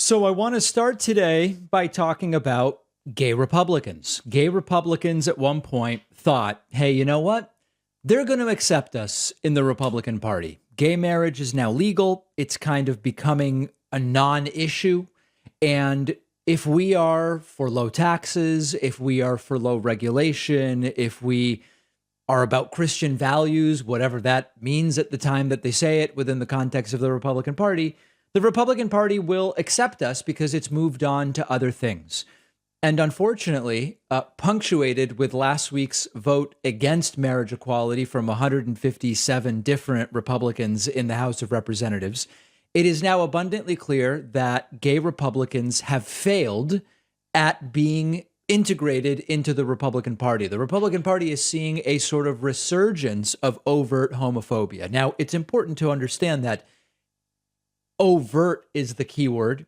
So I want to start today by talking about gay Republicans. Gay Republicans at one point thought, hey, you know what? They're going to accept us in the Republican Party. Gay marriage is now legal. It's kind of becoming a non-issue. And if we are for low taxes, if we are for low regulation, if we are about Christian values, whatever that means at the time that they say it within the context of the Republican Party will accept us because it's moved on to other things. And unfortunately, punctuated with last week's vote against marriage equality from 157 different Republicans in the House of Representatives, it is now abundantly clear that gay Republicans have failed at being integrated into the Republican Party. The Republican Party is seeing a sort of resurgence of overt homophobia. Now, it's important to understand that overt is the key word.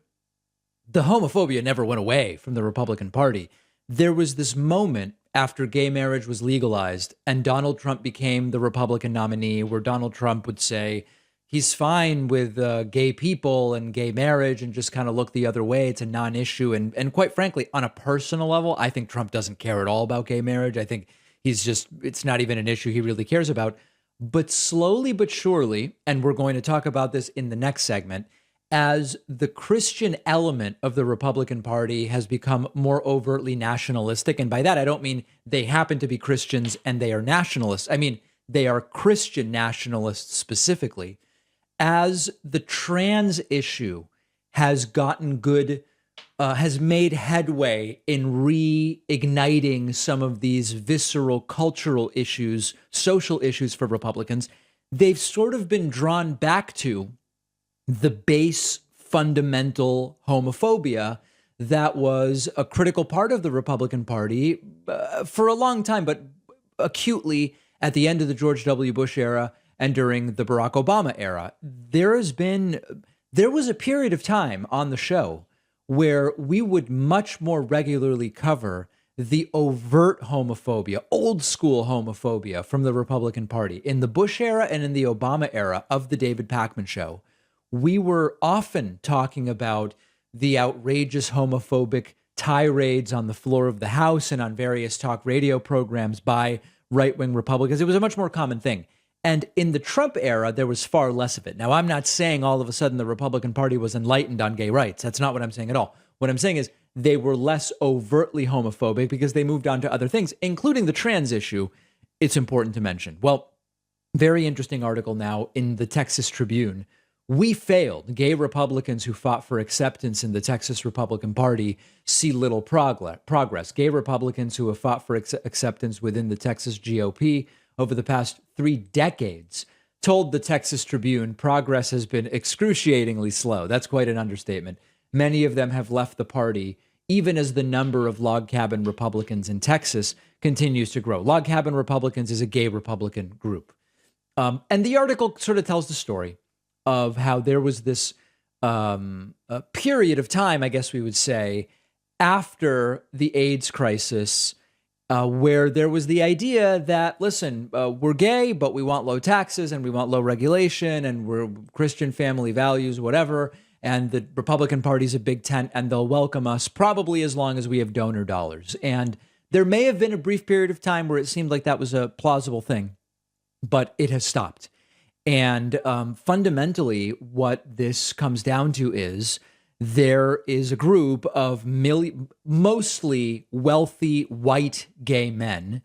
The homophobia never went away from the Republican Party. There was this moment after gay marriage was legalized and Donald Trump became the Republican nominee where Donald Trump would say he's fine with gay people and gay marriage and just kind of look the other way. It's a non-issue. And quite frankly, on a personal level, I think Trump doesn't care at all about gay marriage. I think it's not even an issue he really cares about. But slowly but surely, and we're going to talk about this in the next segment, as the Christian element of the Republican Party has become more overtly nationalistic, and by that I don't mean they happen to be Christians and they are nationalists. I mean, they are Christian nationalists specifically. As the trans issue has gotten good, has made headway in reigniting some of these visceral cultural issues, social issues for Republicans, they've sort of been drawn back to the base fundamental homophobia that was a critical part of the Republican Party for a long time, but acutely at the end of the George W. Bush era and during the Barack Obama era. There was a period of time on the show where we would much more regularly cover the overt homophobia, old school homophobia from the Republican Party. In the Bush era and in the Obama era of the David Pakman Show, we were often talking about the outrageous homophobic tirades on the floor of the House and on various talk radio programs by right-wing Republicans. It was a much more common thing. And in the Trump era, there was far less of it. Now, I'm not saying all of a sudden the Republican Party was enlightened on gay rights. That's not what I'm saying at all. What I'm saying is they were less overtly homophobic because they moved on to other things, including the trans issue. It's important to mention. Well, very interesting article now in the Texas Tribune. We failed. Gay Republicans who fought for acceptance in the Texas Republican Party see little progress. Gay Republicans who have fought for acceptance within the Texas GOP over the past 3 decades told the Texas Tribune progress has been excruciatingly slow. That's quite an understatement. Many of them have left the party, even as the number of log cabin Republicans in Texas continues to grow. Log cabin Republicans is a gay Republican group. And the article sort of tells the story of how there was this period of time, I guess we would say, after the AIDS crisis, where there was the idea that, listen, we're gay, but we want low taxes and we want low regulation and we're Christian family values, whatever. And the Republican Party's a big tent and they'll welcome us probably as long as we have donor dollars. And there may have been a brief period of time where it seemed like that was a plausible thing, but it has stopped. And fundamentally, what this comes down to is there is a group of mostly wealthy white gay men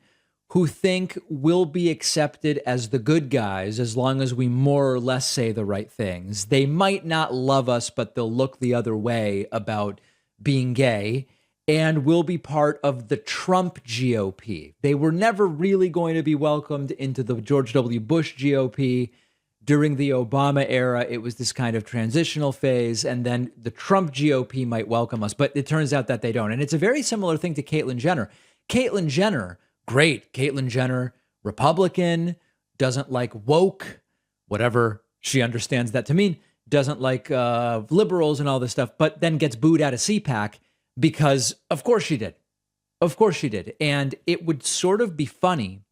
who think we'll be accepted as the good guys as long as we more or less say the right things. They might not love us, but they'll look the other way about being gay, and we'll be part of the Trump GOP. They were never really going to be welcomed into the George W. Bush GOP. During the Obama era, it was this kind of transitional phase, and then the Trump GOP might welcome us, but it turns out that they don't. And it's a very similar thing to Caitlyn Jenner. Caitlyn Jenner, great. Caitlyn Jenner, Republican, doesn't like woke, whatever she understands that to mean, doesn't like liberals and all this stuff, but then gets booed out of CPAC because of course she did. Of course she did. And it would sort of be funny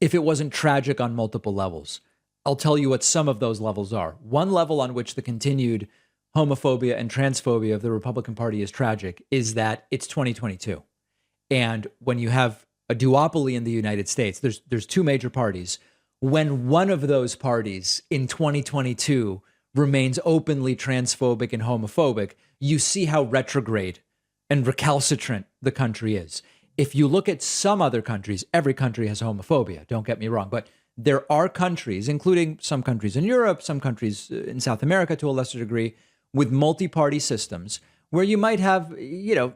if it wasn't tragic on multiple levels. I'll tell you what some of those levels are. One level on which the continued homophobia and transphobia of the Republican Party is tragic is that it's 2022. And when you have a duopoly in the United States, there's two major parties. When one of those parties in 2022 remains openly transphobic and homophobic, you see how retrograde and recalcitrant the country is. If you look at some other countries, every country has homophobia, don't get me wrong, but there are countries, including some countries in Europe, some countries in South America to a lesser degree, with multi-party systems where you might have,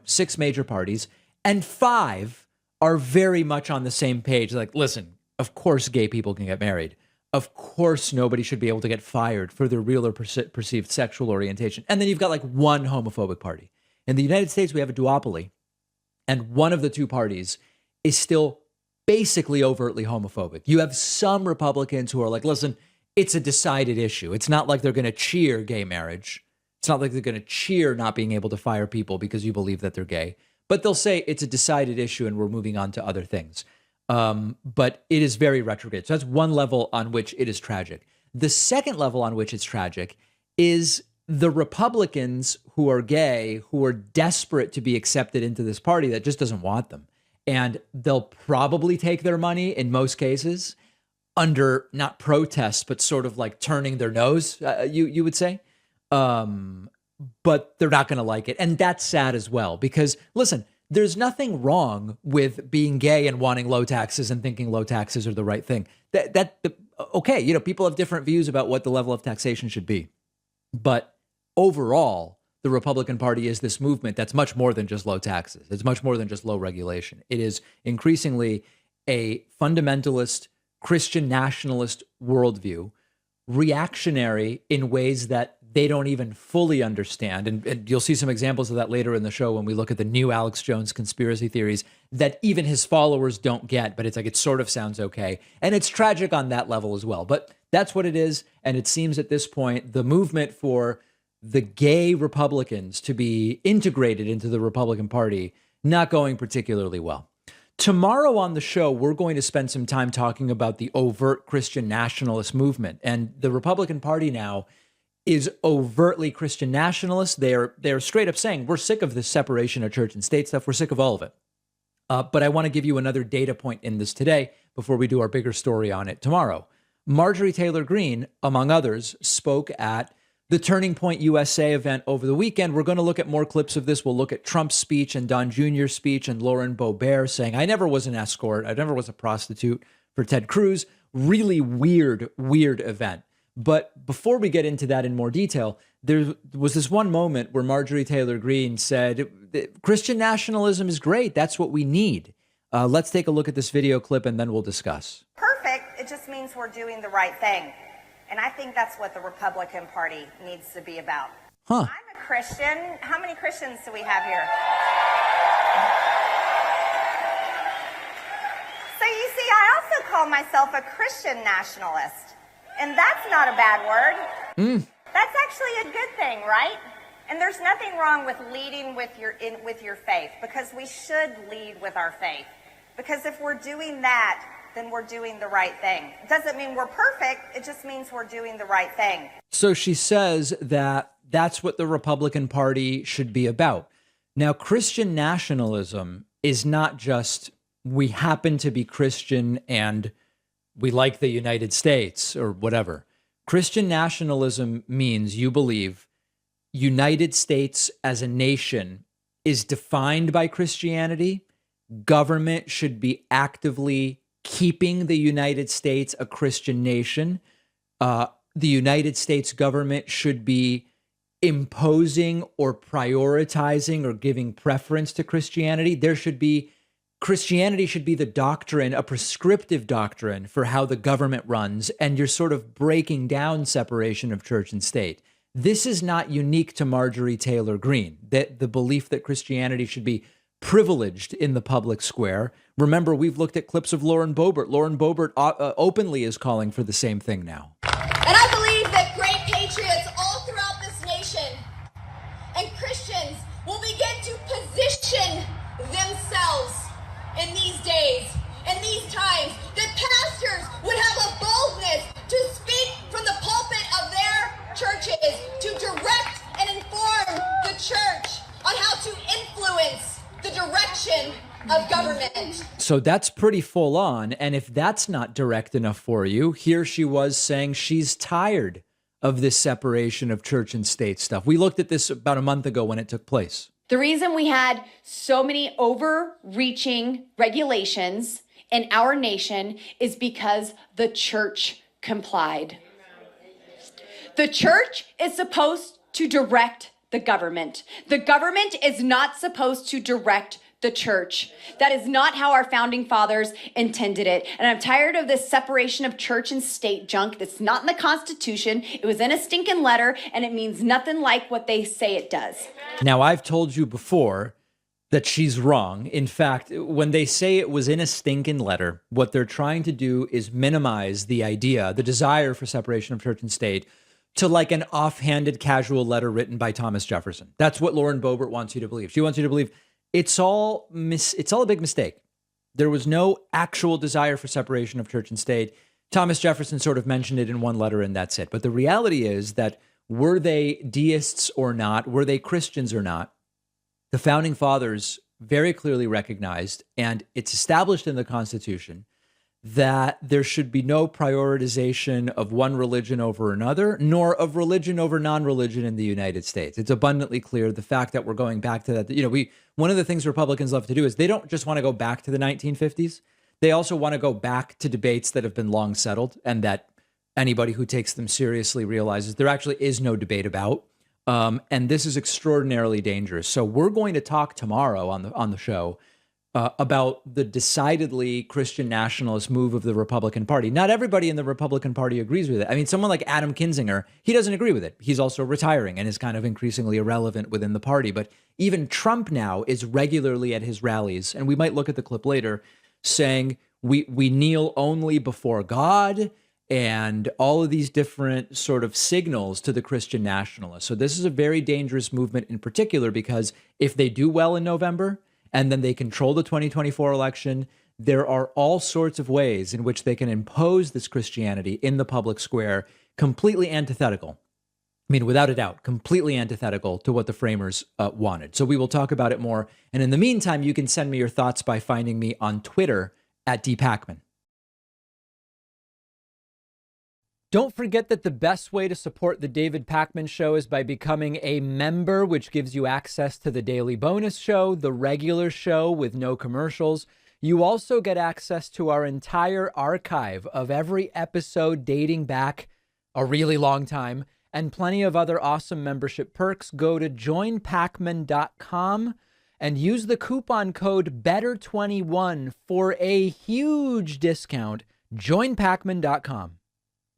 6 major parties and 5 are very much on the same page. Like, listen, of course gay people can get married. Of course nobody should be able to get fired for their real or perceived sexual orientation. And then you've got like one homophobic party. In the United States, we have a duopoly, and one of the two parties is still basically overtly homophobic. You have some Republicans who are like, listen, it's a decided issue. It's not like they're going to cheer gay marriage. It's not like they're going to cheer not being able to fire people because you believe that they're gay. But they'll say it's a decided issue and we're moving on to other things. But it is very retrograde. So that's one level on which it is tragic. The second level on which it's tragic is the Republicans who are gay, who are desperate to be accepted into this party that just doesn't want them. And they'll probably take their money in most cases under not protest, but sort of like turning their nose, you would say. But they're not going to like it. And that's sad as well, because listen, there's nothing wrong with being gay and wanting low taxes and thinking low taxes are the right thing. Okay, people have different views about what the level of taxation should be. But overall, the Republican Party is this movement that's much more than just low taxes. It's much more than just low regulation. It is increasingly a fundamentalist, Christian nationalist worldview, reactionary in ways that they don't even fully understand. And you'll see some examples of that later in the show when we look at the new Alex Jones conspiracy theories that even his followers don't get, but it's like it sort of sounds okay. And it's tragic on that level as well. But that's what it is. And it seems at this point, the movement for the gay Republicans to be integrated into the Republican Party, not going particularly well. Tomorrow on the show, we're going to spend some time talking about the overt Christian nationalist movement. And the Republican Party now is overtly Christian nationalist. They're straight up saying, we're sick of this separation of church and state stuff. We're sick of all of it. But I want to give you another data point in this today before we do our bigger story on it tomorrow. Marjorie Taylor Greene, among others, spoke at the Turning Point USA event over the weekend. We're going to look at more clips of this. We'll look at Trump's speech and Don Jr.'s speech and Lauren Boebert saying, I never was an escort. I never was a prostitute for Ted Cruz. Really weird event. But before we get into that in more detail, there was this one moment where Marjorie Taylor Greene said, Christian nationalism is great. That's what we need. Let's take a look at this video clip and then we'll discuss. Perfect. It just means we're doing the right thing. And I think that's what the Republican Party needs to be about. I'm a Christian. How many Christians do we have here? So you see, I also call myself a Christian nationalist. And that's not a bad word. That's actually a good thing, right? And there's nothing wrong with leading with your faith, because we should lead with our faith. Because if we're doing that, then we're doing the right thing. It doesn't mean we're perfect. It just means we're doing the right thing. So she says that that's what the Republican Party should be about. Now, Christian nationalism is not just we happen to be Christian and we like the United States or whatever. Christian nationalism means you believe United States as a nation is defined by Christianity. Government should be actively keeping the United States a Christian nation. The United States government should be imposing or prioritizing or giving preference to Christianity. Christianity should be the doctrine, a prescriptive doctrine for how the government runs, and you're sort of breaking down separation of church and state. This is not unique to Marjorie Taylor Greene, that the belief that Christianity should be privileged in the public square. Remember, we've looked at clips of Lauren Boebert. Lauren Boebert openly is calling for the same thing now. And I believe that great patriots all throughout this nation and Christians will begin to position themselves in these days, in these times, that pastors would have a boldness to speak from the pulpit of their churches, to direct and church on how to influence the direction of government. So that's pretty full on. And if that's not direct enough for you, here she was saying she's tired of this separation of church and state stuff. We looked at this about a month ago when it took place. The reason we had so many overreaching regulations in our nation is because the church complied. The church is supposed to direct the government. The government is not supposed to direct the church. That is not how our founding fathers intended it. And I'm tired of this separation of church and state junk that's not in the Constitution. It was in a stinking letter, and it means nothing like what they say it does. Now, I've told you before that she's wrong. In fact, when they say it was in a stinking letter, what they're trying to do is minimize the idea, the desire for separation of church and state, to like an offhanded, casual letter written by Thomas Jefferson. That's what Lauren Boebert wants you to believe. She wants you to believe it's all a big mistake. There was no actual desire for separation of church and state. Thomas Jefferson sort of mentioned it in one letter and that's it. But the reality is that were they deists or not, were they Christians or not, the founding fathers very clearly recognized, and it's established in the Constitution, that there should be no prioritization of one religion over another, nor of religion over non-religion in the United States. It's abundantly clear. The fact that we're going back to that, one of the things Republicans love to do is they don't just want to go back to the 1950s. They also want to go back to debates that have been long settled and that anybody who takes them seriously realizes there actually is no debate about. And this is extraordinarily dangerous. So we're going to talk tomorrow on the show about the decidedly Christian nationalist move of the Republican Party. Not everybody in the Republican Party agrees with it. I mean, someone like Adam Kinzinger, he doesn't agree with it. He's also retiring and is kind of increasingly irrelevant within the party. But even Trump now is regularly at his rallies, and we might look at the clip later, saying we kneel only before God, and all of these different sort of signals to the Christian nationalists. So this is a very dangerous movement in particular, because if they do well in November, and then they control the 2024 election, there are all sorts of ways in which they can impose this Christianity in the public square, completely antithetical. I mean, without a doubt, completely antithetical to what the framers wanted. So we will talk about it more. And in the meantime, you can send me your thoughts by finding me on Twitter at @dpacman. Don't forget that the best way to support the David Pakman Show is by becoming a member, which gives you access to the daily bonus show, the regular show with no commercials. You also get access to our entire archive of every episode dating back a really long time, and plenty of other awesome membership perks. Go to joinpacman.com and use the coupon code BETTER21 for a huge discount. Joinpacman.com.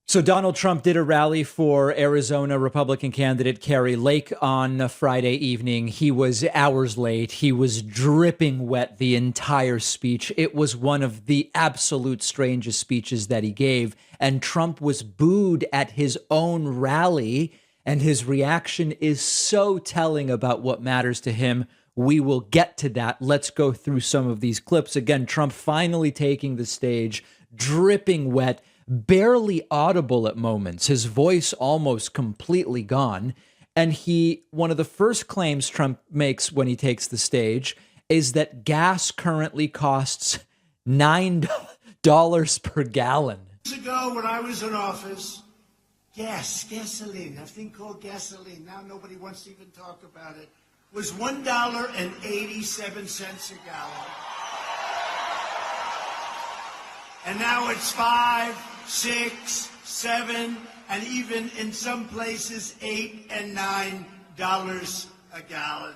So Donald Trump did a rally for Arizona Republican candidate Kari Lake on Friday evening. He was hours late. He was dripping wet the entire speech. It was one of the absolute strangest speeches that he gave. And Trump was booed at his own rally. And his reaction is so telling about what matters to him. We will get to that. Let's go through some of these clips. Again, Trump finally taking the stage, dripping wet, barely audible at moments, his voice almost completely gone. And one of the first claims Trump makes when he takes the stage is that gas currently costs $9 per gallon. Years ago, when I was in office, gasoline, a thing called gasoline, now nobody wants to even talk about it, was $1.87 a gallon. And now it's $5, $6, $7, and even in some places $8 and $9 a gallon.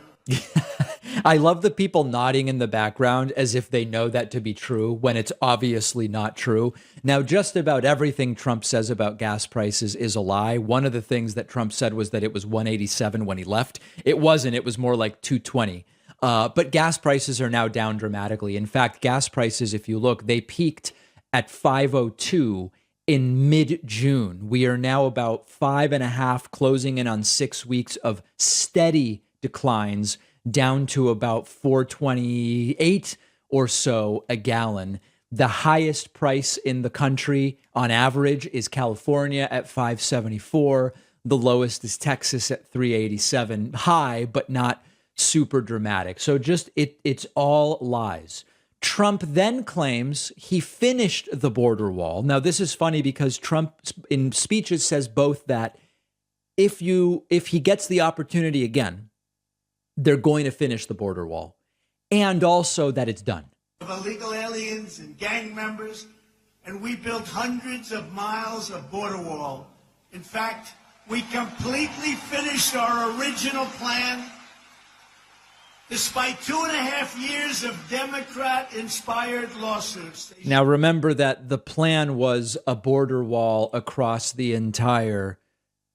I love the people nodding in the background as if they know that to be true when it's obviously not true. Now, just about everything Trump says about gas prices is a lie. One of the things that Trump said was that it was $1.87 when he left. It wasn't. It was more like $2.20. But gas prices are now down dramatically. In fact, gas prices, if you look, they peaked at $5.02 in mid-June. We are now about 5.5, closing in on 6 weeks of steady declines, down to about $4.28 or so a gallon. The highest price in the country on average is California at $5.74. The lowest is Texas at 387. High, but not super dramatic. So just it's all lies. Trump then claims he finished the border wall. Now, this is funny because Trump in speeches says both that if he gets the opportunity again, they're going to finish the border wall, and also that it's done. Of illegal aliens and gang members, and we built hundreds of miles of border wall. In fact, we completely finished our original plan despite 2.5 years of Democrat-inspired lawsuits. Now, remember that the plan was a border wall across the entire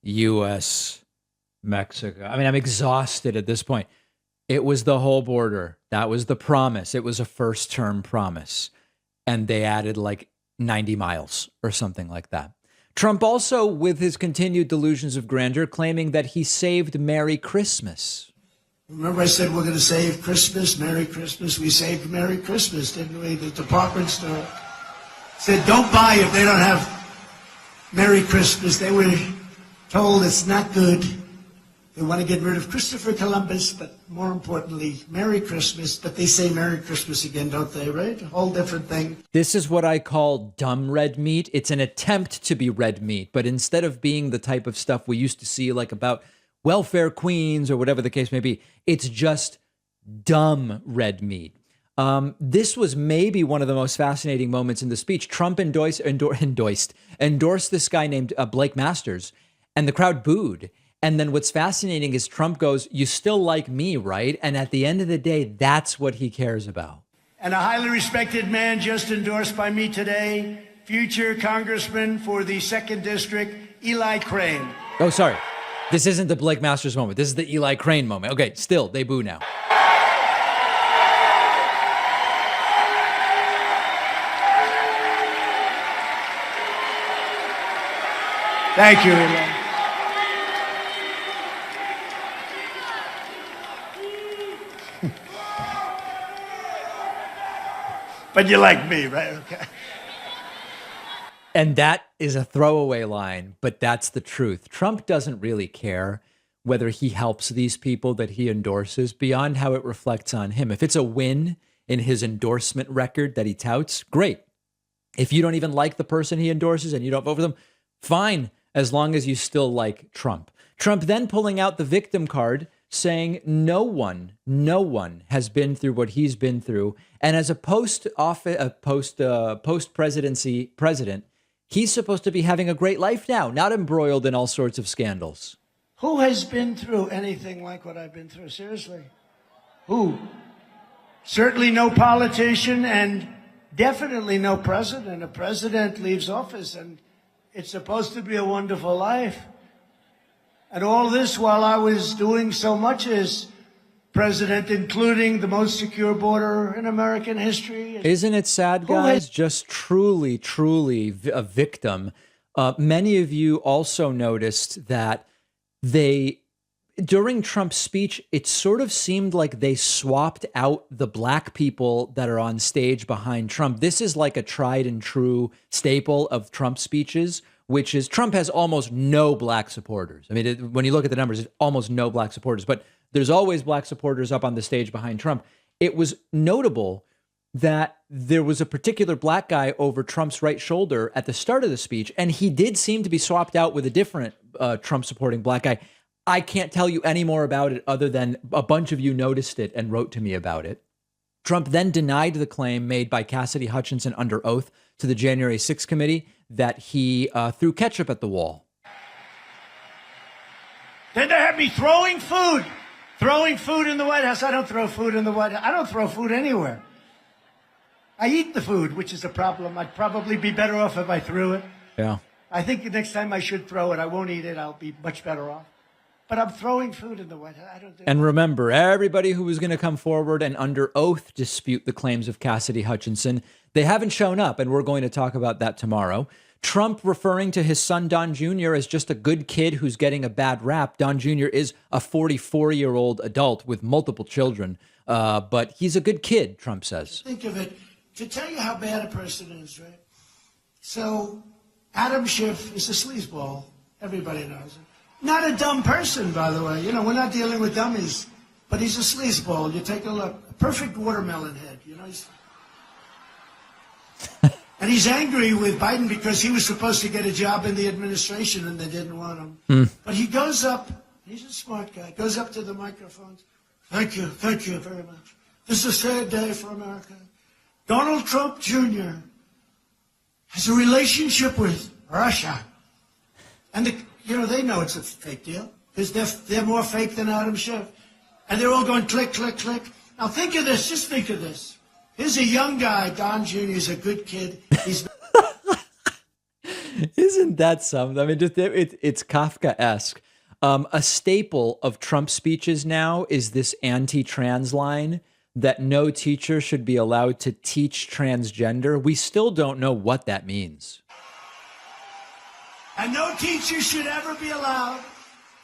U.S., Mexico. I mean, I'm exhausted at this point. It was the whole border. That was the promise. It was a first-term promise. And they added like 90 miles or something like that. Trump also, with his continued delusions of grandeur, claiming that he saved Merry Christmas. Remember I said we're going to save Christmas, Merry Christmas? We saved Merry Christmas, didn't we? The department store said don't buy if they don't have Merry Christmas. They were told it's not good. They want to get rid of Christopher Columbus, but more importantly, Merry Christmas. But they say Merry Christmas again, don't they, right? A whole different thing. This is what I call dumb red meat. It's an attempt to be red meat, but instead of being the type of stuff we used to see like about welfare queens or whatever the case may be, it's just dumb red meat. This was maybe one of the most fascinating moments in the speech. Trump endorsed this guy named Blake Masters, and the crowd booed. And then what's fascinating is Trump goes, "You still like me, right?" And at the end of the day, that's what he cares about. And a highly respected man just endorsed by me today, future Congressman for the 2nd District, Eli Crane. Oh, sorry. This isn't the Blake Masters moment. This is the Eli Crane moment. Okay, still, they boo now. Thank you, Eli. But you like me, right? Okay. And that is a throwaway line, but that's the truth. Trump doesn't really care whether he helps these people that he endorses beyond how it reflects on him. If it's a win in his endorsement record that he touts, great. If you don't even like the person he endorses and you don't vote for them, fine, as long as you still like Trump. Trump then pulling out the victim card, saying no one has been through what he's been through. And as a post-presidency president, he's supposed to be having a great life now, not embroiled in all sorts of scandals. Who has been through anything like what I've been through? Seriously? Who? Certainly no politician and definitely no president. A president leaves office and it's supposed to be a wonderful life. And all this while I was doing so much as president, including the most secure border in American history. Isn't it sad, guys? Just truly, truly a victim. Many of you also noticed that during Trump's speech, it sort of seemed like they swapped out the black people that are on stage behind Trump. This is like a tried and true staple of Trump speeches, which is Trump has almost no black supporters. I mean, when you look at the numbers, it's almost no black supporters, but there's always black supporters up on the stage behind Trump. It was notable that there was a particular black guy over Trump's right shoulder at the start of the speech, and he did seem to be swapped out with a different Trump-supporting black guy. I can't tell you any more about it other than a bunch of you noticed it and wrote to me about it. Trump then denied the claim made by Cassidy Hutchinson under oath to the January 6th committee that he threw ketchup at the wall. Then they had me throwing food in the White House. I don't throw food in the White House. I don't throw food anywhere. I eat the food, which is a problem. I'd probably be better off if I threw it. Yeah. I think the next time I should throw it. I won't eat it. I'll be much better off. But I'm throwing food in the White House. I don't do And remember, everybody who was going to come forward and under oath dispute the claims of Cassidy Hutchinson, they haven't shown up, and we're going to talk about that tomorrow. Trump referring to his son, Don Jr., as just a good kid who's getting a bad rap. Don Jr. is a 44-year-old adult with multiple children, but he's a good kid, Trump says. Think of it, to tell you how bad a person is, right? So Adam Schiff is a sleazeball. Everybody knows it. Not a dumb person, by the way. You know, we're not dealing with dummies. But he's a sleazeball. You take a look. A perfect watermelon head. You know, and he's angry with Biden because he was supposed to get a job in the administration and they didn't want him. But he goes up. He's a smart guy. Goes up to the microphones. Thank you very much. This is a sad day for America. Donald Trump Jr. has a relationship with Russia. And, they know it's a fake deal because they're more fake than Adam Schiff. And they're all going click, click, click. Now think of this. Just think of this. Here's a young guy, Don Jr. He's a good kid. He's Isn't that something? I mean, it's Kafka-esque. A staple of Trump's speeches now is this anti-trans line that no teacher should be allowed to teach transgender. We still don't know what that means. And no teacher should ever be allowed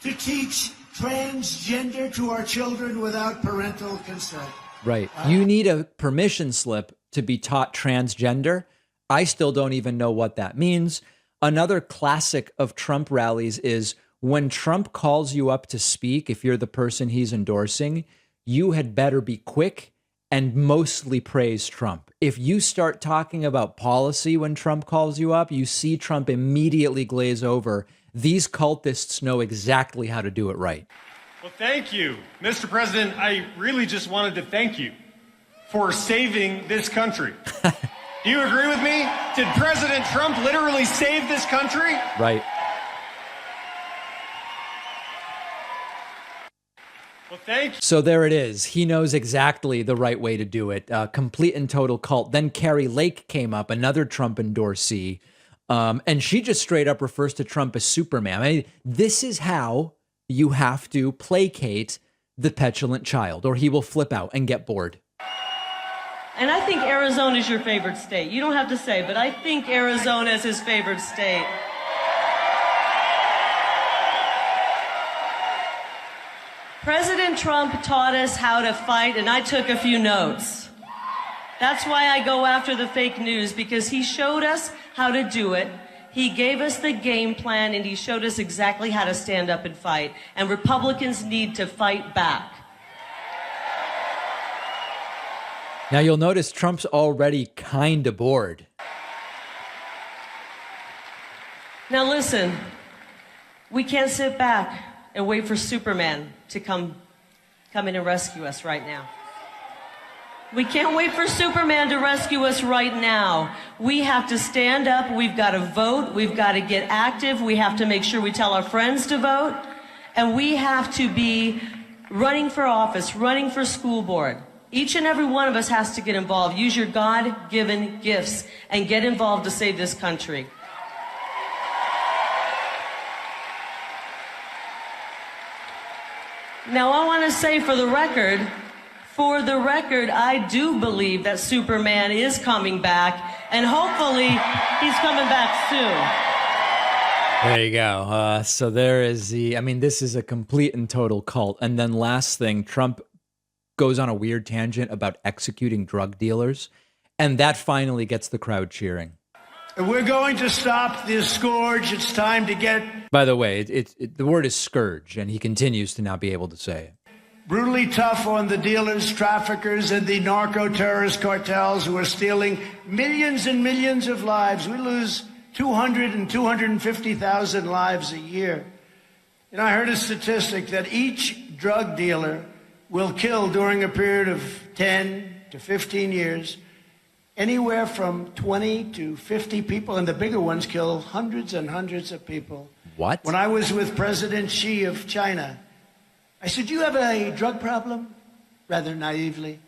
to teach transgender to our children without parental consent. Right. You need a permission slip to be taught transgender. I still don't even know what that means. Another classic of Trump rallies is when Trump calls you up to speak, if you're the person he's endorsing, you had better be quick and mostly praise Trump. If you start talking about policy when Trump calls you up, you see Trump immediately glaze over. These cultists know exactly how to do it right. Well, thank you, Mr. President. I really just wanted to thank you for saving this country. Do you agree with me? Did President Trump literally save this country? Right. Well, thank you. So there it is. He knows exactly the right way to do it. Complete and total cult. Then Carrie Lake came up, another Trump endorsee, and she just straight up refers to Trump as Superman. I mean, this is how you have to placate the petulant child, or he will flip out and get bored. And I think Arizona is your favorite state. You don't have to say, but I think Arizona is his favorite state. President Trump taught us how to fight, and I took a few notes. That's why I go after the fake news, because he showed us how to do it. He gave us the game plan, and he showed us exactly how to stand up and fight. And Republicans need to fight back. Now you'll notice Trump's already kind of bored. Now listen, we can't sit back and wait for Superman to come in and rescue us right now. We can't wait for Superman to rescue us right now. We have to stand up. We've got to vote. We've got to get active. We have to make sure we tell our friends to vote. And we have to be running for office, running for school board. Each and every one of us has to get involved. Use your God-given gifts and get involved to save this country. Now, I want to say for the record, I do believe that Superman is coming back, and hopefully he's coming back soon. There you go. So there is this is a complete and total cult. And then last thing, Trump goes on a weird tangent about executing drug dealers, and that finally gets the crowd cheering. We're going to stop this scourge. It's time to get... By the way, the word is scourge, and he continues to not be able to say it. Brutally tough on the dealers, traffickers, and the narco-terrorist cartels who are stealing millions and millions of lives. We lose 200 and 250,000 lives a year. And I heard a statistic that each drug dealer will kill during a period of 10 to 15 years anywhere from 20 to 50 people, and the bigger ones kill hundreds and hundreds of people. What? When I was with President Xi of China, I said, "Do you have a drug problem?" Rather naively.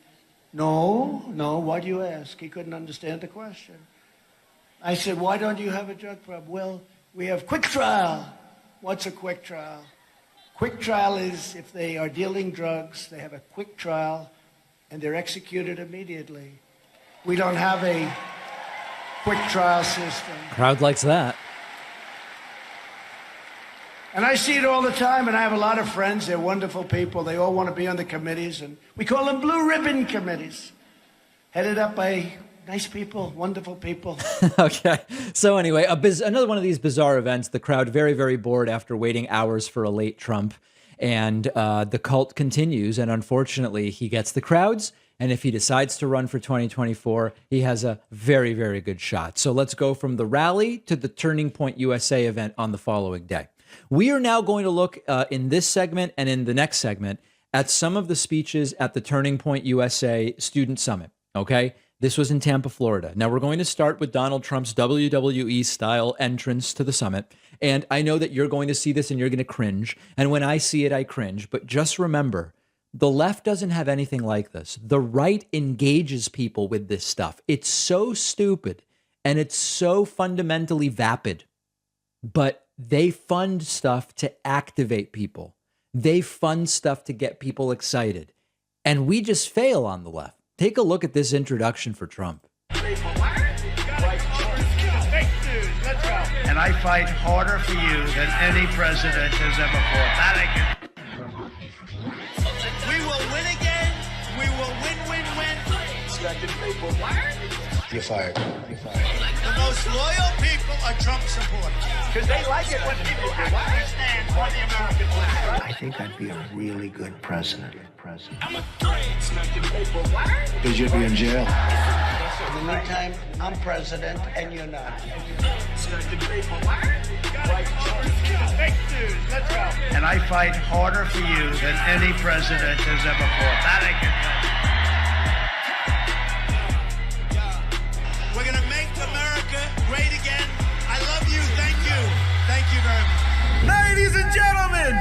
No, why do you ask? He couldn't understand the question. I said, "Why don't you have a drug problem?" "Well, we have quick trial." What's a quick trial? Quick trial is if they are dealing drugs, they have a quick trial, and they're executed immediately. We don't have a quick trial system. Crowd likes that. And I see it all the time, and I have a lot of friends. They're wonderful people. They all want to be on the committees, and we call them blue ribbon committees, headed up by Nice people, wonderful people. Okay. So anyway, another one of these bizarre events. The crowd very, very bored after waiting hours for a late Trump. And the cult continues. And unfortunately, he gets the crowds. And if he decides to run for 2024, he has a very, very good shot. So let's go from the rally to the Turning Point USA event on the following day. We are now going to look in this segment and in the next segment at some of the speeches at the Turning Point USA Student Summit. Okay. This was in Tampa, Florida. Now we're going to start with Donald Trump's WWE style entrance to the summit. And I know that you're going to see this and you're going to cringe. And when I see it, I cringe. But just remember, the left doesn't have anything like this. The right engages people with this stuff. It's so stupid and it's so fundamentally vapid. But they fund stuff to activate people. They fund stuff to get people excited. And we just fail on the left. Take a look at this introduction for Trump. And I fight harder for you than any president has ever fought. We will win again. We will win. You're fired. The most loyal people are Trump supporters. Because they like it when people actually stand for the American flag. I think I'd be a really good president. I'm a threat. Because you'd be in jail. In the meantime, I'm president and you're not. And I fight harder for you than any president has ever fought. That I can We're going to make America great again. I love you. Thank you. Thank you very much. Ladies and gentlemen,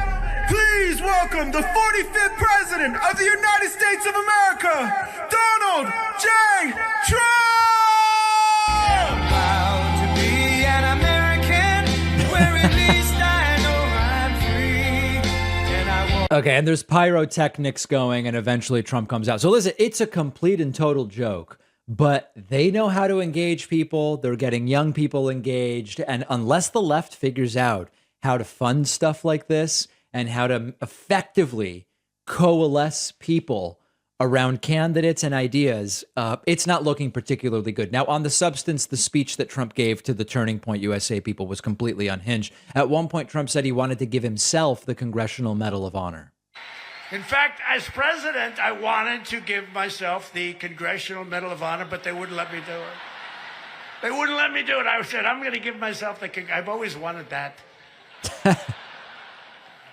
please welcome the 45th President of the United States of America, Donald J. Trump! Proud to be an American, where at least I know I'm free. And I won't. Okay, and there's pyrotechnics going, and eventually Trump comes out. So listen, it's a complete and total joke. But they know how to engage people. They're getting young people engaged. And unless the left figures out how to fund stuff like this and how to effectively coalesce people around candidates and ideas, it's not looking particularly good. Now, on the substance, the speech that Trump gave to the Turning Point USA people was completely unhinged. At one point, Trump said he wanted to give himself the Congressional Medal of Honor. In fact, as president, I wanted to give myself the Congressional Medal of Honor, but they wouldn't let me do it. They wouldn't let me do it. I said, I'm going to give myself I've always wanted that.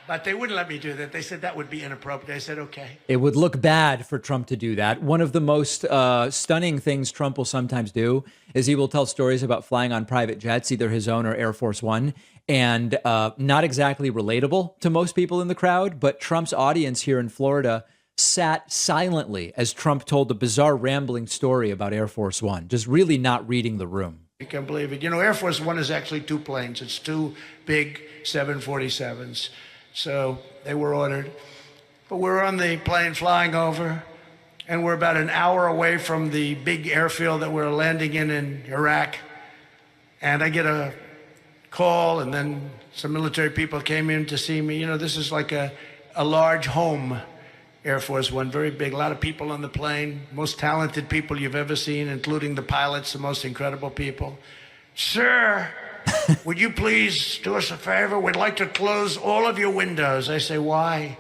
But they wouldn't let me do that. They said that would be inappropriate. I said, okay. It would look bad for Trump to do that. One of the most stunning things Trump will sometimes do is he will tell stories about flying on private jets, either his own or Air Force One, and not exactly relatable to most people in the crowd. But Trump's audience here in Florida sat silently as Trump told the bizarre rambling story about Air Force One, just really not reading the room. You can't believe it. You know, Air Force One is actually two planes. It's two big 747s. So they were ordered. But we're on the plane flying over, and we're about an hour away from the big airfield that we're landing in Iraq. And I get a call, and then some military people came in to see me. You know, this is like a large home, Air Force One, very big. A lot of people on the plane, most talented people you've ever seen, including the pilots, the most incredible people. Sir, would you please do us a favor? We'd like to close all of your windows. I say, why?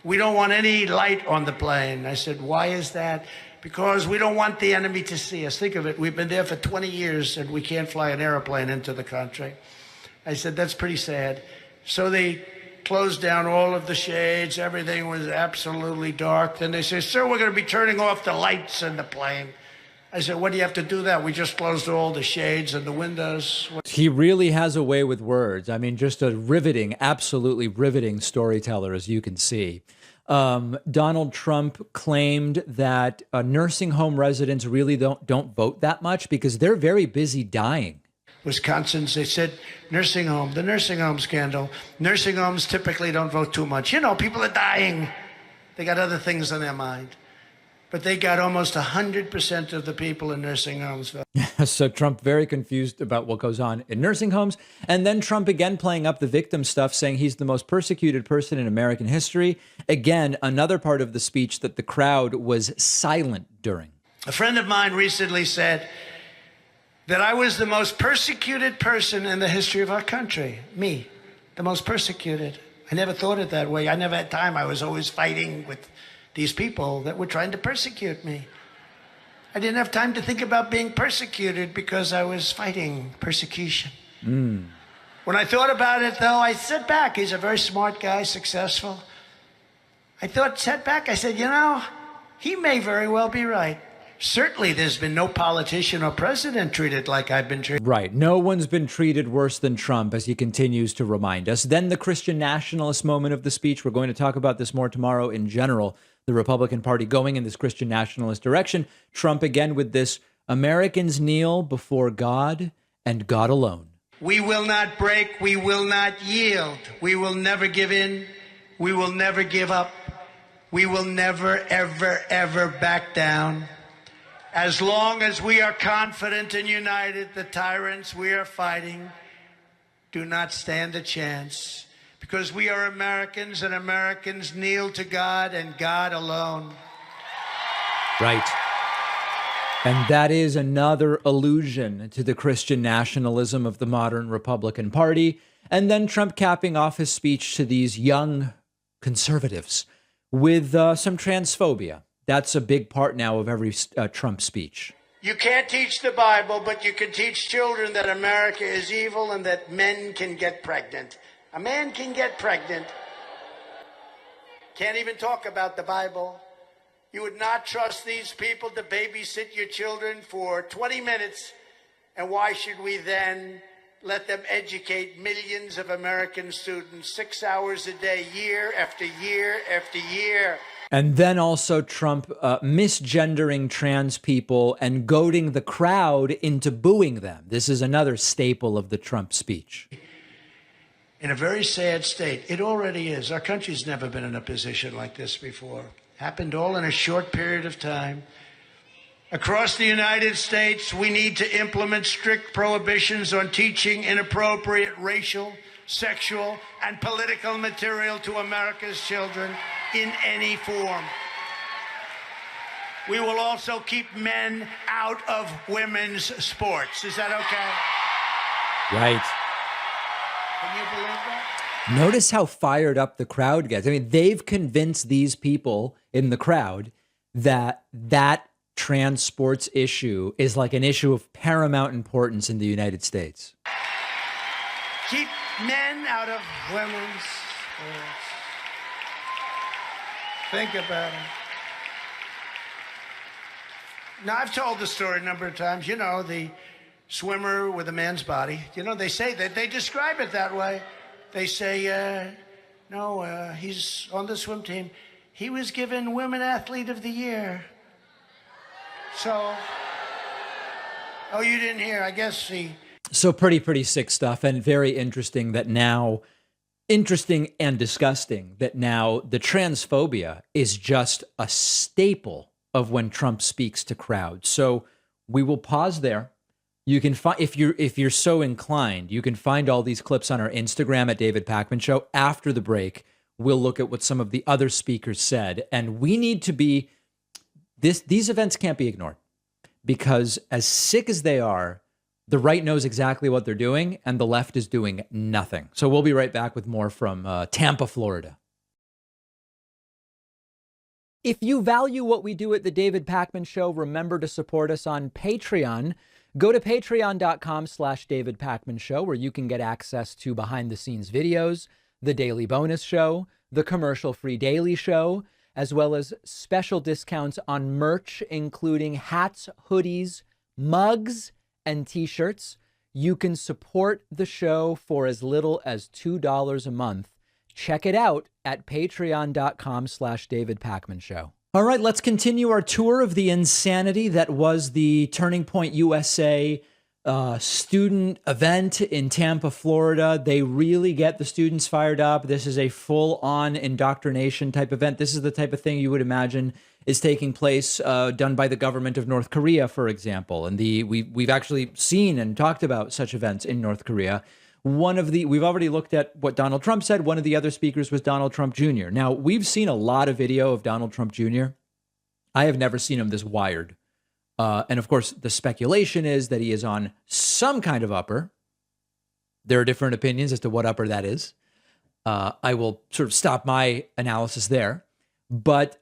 We don't want any light on the plane. I said, why is that? Because we don't want the enemy to see us. Think of it. We've been there for 20 years and we can't fly an airplane into the country. I said, that's pretty sad. So they closed down all of the shades. Everything was absolutely dark. Then they say, sir, we're going to be turning off the lights in the plane. I said, what do you have to do that? We just closed all the shades and the windows. He really has a way with words. I mean, just a riveting, absolutely riveting storyteller, as you can see. Donald Trump claimed that nursing home residents really don't vote that much because they're very busy dying. Wisconsin, they said, nursing home, the nursing home scandal. Nursing homes typically don't vote too much. You know, people are dying. They got other things on their mind. But they got almost 100% of the people in nursing homes. So Trump very confused about what goes on in nursing homes. And then Trump again playing up the victim stuff, saying he's the most persecuted person in American history. Again, another part of the speech that the crowd was silent during. A friend of mine recently said that I was the most persecuted person in the history of our country. Me, the most persecuted. I never thought it that way. I never had time. I was always fighting with these people that were trying to persecute me. I didn't have time to think about being persecuted because I was fighting persecution. When I thought about it, though, I sat back. He's a very smart guy, successful. Sat back, I said, you know, he may very well be right. Certainly there's been no politician or president treated like I've been treated. Right. No one's been treated worse than Trump, as he continues to remind us. Then the Christian nationalist moment of the speech. We're going to talk about this more tomorrow in general. The Republican Party going in this Christian nationalist direction. Trump again with this, Americans kneel before God and God alone. We will not break. We will not yield. We will never give in. We will never give up. We will never, ever, ever back down. As long as we are confident and united, the tyrants we are fighting do not stand a chance. Because we are Americans, and Americans kneel to God and God alone. Right. And that is another allusion to the Christian nationalism of the modern Republican Party. And then Trump capping off his speech to these young conservatives with some transphobia. That's a big part now of every Trump speech. You can't teach the Bible, but you can teach children that America is evil and that men can get pregnant. A man can get pregnant. Can't even talk about the Bible. You would not trust these people to babysit your children for 20 minutes. And why should we then let them educate millions of American students 6 hours a day, year after year after year? And then also Trump misgendering trans people and goading the crowd into booing them. This is another staple of the Trump speech. In a very sad state. It already is. Our country's never been in a position like this before. Happened all in a short period of time. Across the United States, we need to implement strict prohibitions on teaching inappropriate racial, sexual, and political material to America's children in any form. We will also keep men out of women's sports. Is that okay? Right. Can you believe that? Notice how fired up the crowd gets. I mean, they've convinced these people in the crowd that trans sports issue is like an issue of paramount importance in the United States. Keep men out of women's sports. Think about it. Now, I've told the story a number of times. You know, the swimmer with a man's body. You know, they say that they describe it that way. They say, he's on the swim team. He was given Women Athlete of the Year. So, you didn't hear. I guess he... So pretty sick stuff, and very interesting and disgusting that now the transphobia is just a staple of when Trump speaks to crowds. So we will pause there. You can find, if you're so inclined, you can find all these clips on our Instagram at David Pakman Show. After the break, we'll look at what some of the other speakers said, and we need to be these events can't be ignored, because as sick as they are, the right knows exactly what they're doing, and the left is doing nothing. So we'll be right back with more from Tampa, Florida. If you value what we do at the David Pakman Show, remember to support us on Patreon. Go to patreon.com/David Pakman Show, where you can get access to behind-the-scenes videos, the daily bonus show, the commercial-free daily show, as well as special discounts on merch, including hats, hoodies, mugs, and t-shirts. You can support the show for as little as $2 a month. Check it out at patreon.com/David Pakman Show. All right, let's continue our tour of the insanity that was the Turning Point USA student event in Tampa, Florida. They really get the students fired up. This is a full-on indoctrination type event. This is the type of thing you would imagine is taking place, done by the government of North Korea, for example. And we've actually seen and talked about such events in North Korea. We've already looked at what Donald Trump said. One of the other speakers was Donald Trump Jr. Now, we've seen a lot of video of Donald Trump Jr. I have never seen him this wired. And of course, the speculation is that he is on some kind of upper. There are different opinions as to what upper that is. I will sort of stop my analysis there. But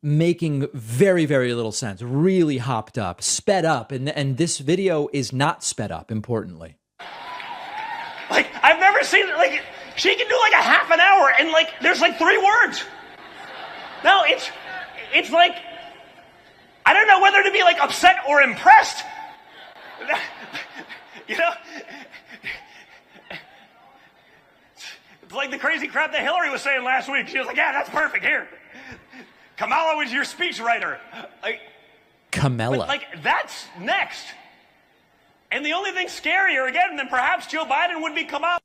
making very, very little sense, really hopped up, sped up. And this video is not sped up, importantly. Like, I've never seen, like, she can do like a half an hour and like, there's like 3 words. No, it's like, I don't know whether to be like upset or impressed. You know? It's like the crazy crap that Hillary was saying last week. She was like, yeah, that's perfect, here. Kamala was your speechwriter. Like, Kamala. But, like, that's next. And the only thing scarier, again, than perhaps Joe Biden would be Kamala.